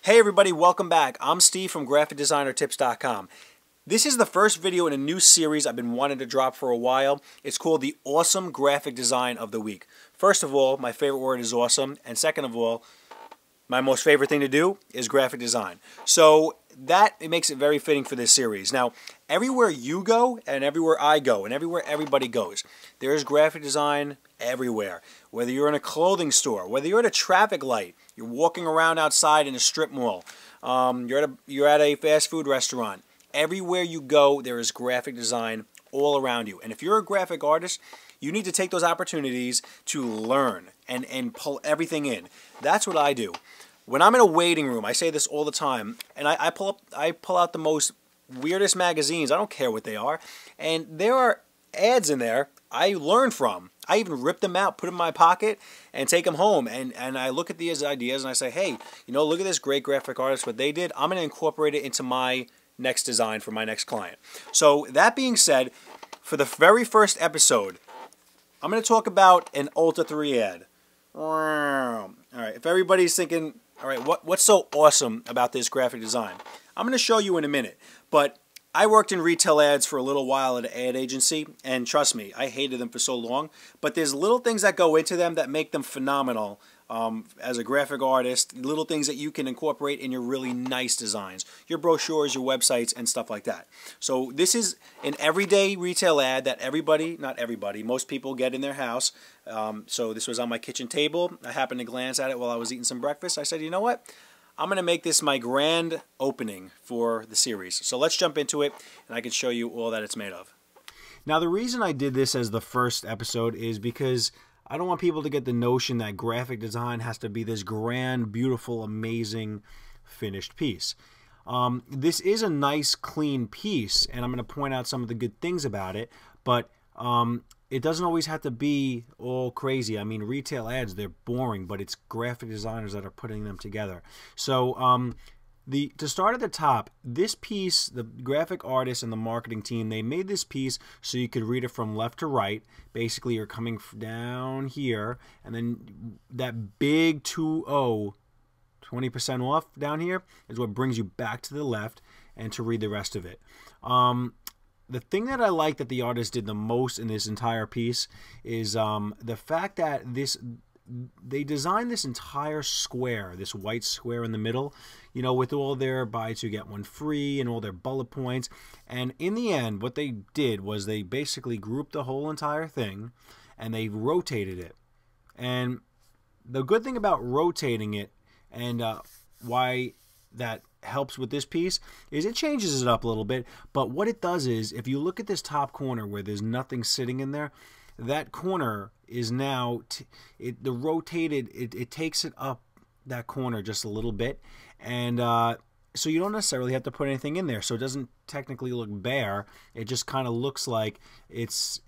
Hey everybody, welcome back. I'm Steve from GraphicDesignerTips.com. This is the first video in a new series I've been wanting to drop for a while. It's called the Awesome Graphic Design of the Week. First of all, my favorite word is awesome, and second of all, my most favorite thing to do is graphic design. So it makes it very fitting for this series. Now, everywhere you go and everywhere I go and everywhere everybody goes, there's graphic design everywhere. Whether you're in a clothing store, whether you're at a traffic light, you're walking around outside in a strip mall, you're at a fast food restaurant. Everywhere you go, there is graphic design all around you. And if you're a graphic artist, you need to take those opportunities to learn and pull everything in. That's what I do. When I'm in a waiting room, I say this all the time, and I pull out the most weirdest magazines. I don't care what they are. And there are ads in there I learn from. I even rip them out, put them in my pocket, and take them home. And I look at these ideas and I say, hey, look at this great graphic artist, what they did. I'm going to incorporate it into my next design for my next client. So that being said, for the very first episode, I'm going to talk about an Ulta 3 ad. All right, if everybody's thinking, all right, what's so awesome about this graphic design? I'm going to show you in a minute, but I worked in retail ads for a little while at an ad agency, and trust me, I hated them for so long, but there's little things that go into them that make them phenomenal as a graphic artist, little things that you can incorporate in your really nice designs, your brochures, your websites, and stuff like that. So this is an everyday retail ad that not everybody, most people get in their house. So this was on my kitchen table. I happened to glance at it while I was eating some breakfast. I said, you know what? I'm going to make this my grand opening for the series. So let's jump into it, and I can show you all that it's made of. Now, the reason I did this as the first episode is because I don't want people to get the notion that graphic design has to be this grand, beautiful, amazing, finished piece. This is a nice, clean piece, and I'm going to point out some of the good things about it, but it doesn't always have to be all crazy. I mean, retail ads, they're boring, but it's graphic designers that are putting them together. So to start at the top, this piece, the graphic artist and the marketing team, they made this piece so you could read it from left to right. Basically, you're coming down here, and then that big 20% off down here is what brings you back to the left and to read the rest of it. The thing that I like that the artist did the most in this entire piece is the fact that they designed this entire square, this white square in the middle, with all their buy two get one free and all their bullet points. And in the end, what they did was they basically grouped the whole entire thing and they rotated it. And the good thing about rotating it and why that helps with this piece is it changes it up a little bit, but what it does is if you look at this top corner where there's nothing sitting in there, that corner is now it takes it up that corner just a little bit, and so you don't necessarily have to put anything in there, so it doesn't technically look bare. It just kind of looks like it's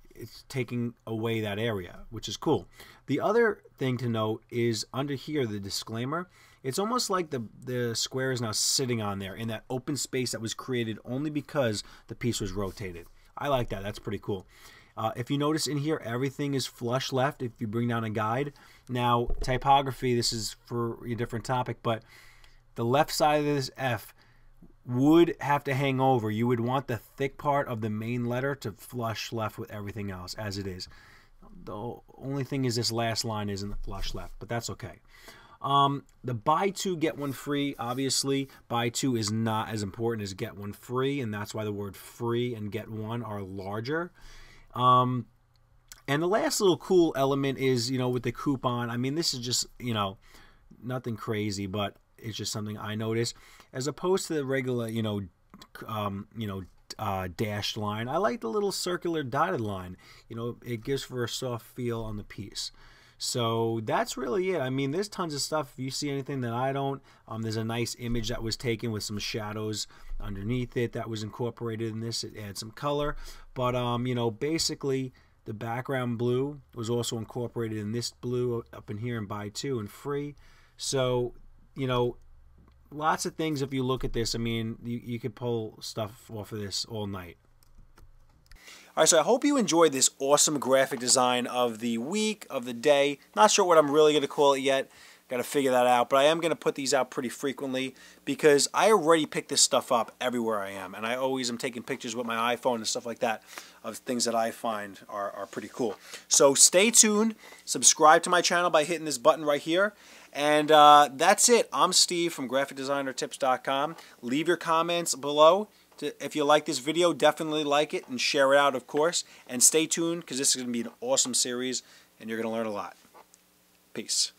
taking away that area, which is cool. The other thing to note is under here, the disclaimer. It's almost like the square is now sitting on there in that open space that was created only because the piece was rotated. I like that. That's pretty cool. If you notice in here, everything is flush left if you bring down a guide. Now, typography, this is for a different topic, but the left side of this F would have to hang over. You would want the thick part of the main letter to flush left with everything else as it is. The only thing is this last line isn't the flush left, but that's okay. The buy two, get one free, obviously, buy two is not as important as get one free, and that's why the word free and get one are larger. And the last little cool element is, with the coupon. I mean, this is just, nothing crazy, but it's just something I noticed. As opposed to the regular, dashed line, I like the little circular dotted line. It gives for a soft feel on the piece. So that's really it. I mean, there's tons of stuff. If you see anything that I don't, there's a nice image that was taken with some shadows underneath it that was incorporated in this. It adds some color. But, basically the background blue was also incorporated in this blue up in here and buy two and free. So, lots of things if you look at this. I mean, you could pull stuff off of this all night. All right, so I hope you enjoyed this awesome graphic design of the week, of the day. Not sure what I'm really going to call it yet. Got to figure that out. But I am going to put these out pretty frequently because I already pick this stuff up everywhere I am. And I always am taking pictures with my iPhone and stuff like that of things that I find are pretty cool. So stay tuned. Subscribe to my channel by hitting this button right here. And that's it. I'm Steve from GraphicDesignerTips.com. Leave your comments below. If you like this video, definitely like it and share it out, of course. And stay tuned because this is going to be an awesome series and you're going to learn a lot. Peace.